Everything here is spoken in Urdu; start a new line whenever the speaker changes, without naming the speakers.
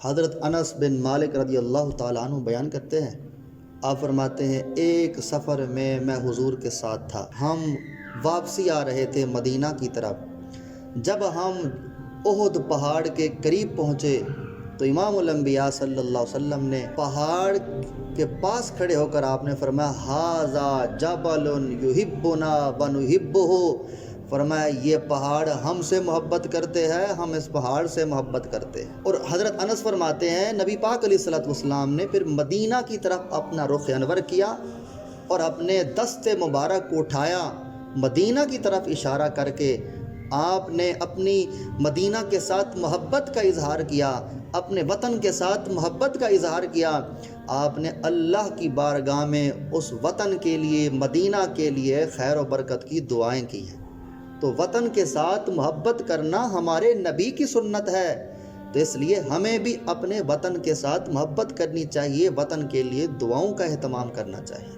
حضرت انس بن مالک رضی اللہ تعالیٰ عنہ بیان کرتے ہیں، آپ فرماتے ہیں ایک سفر میں حضور کے ساتھ تھا، ہم واپسی آ رہے تھے مدینہ کی طرف۔ جب ہم احد پہاڑ کے قریب پہنچے تو امام الانبیاء صلی اللہ علیہ وسلم نے پہاڑ کے پاس کھڑے ہو کر آپ نے فرمایا ھذا جبل یحبنا ونحبہ، فرمایا یہ پہاڑ ہم سے محبت کرتے ہیں، ہم اس پہاڑ سے محبت کرتے ہیں۔ اور حضرت انس فرماتے ہیں نبی پاک علیہ الصلوۃ والسلام نے پھر مدینہ کی طرف اپنا رخ انور کیا اور اپنے دست مبارک کو اٹھایا، مدینہ کی طرف اشارہ کر کے آپ نے اپنی مدینہ کے ساتھ محبت کا اظہار کیا، اپنے وطن کے ساتھ محبت کا اظہار کیا۔ آپ نے اللہ کی بارگاہ میں اس وطن کے لیے، مدینہ کے لیے خیر و برکت کی دعائیں کی ہیں۔ تو وطن کے ساتھ محبت کرنا ہمارے نبی کی سنت ہے، تو اس لیے ہمیں بھی اپنے وطن کے ساتھ محبت کرنی چاہیے، وطن کے لیے دعاؤں کا اہتمام کرنا چاہیے۔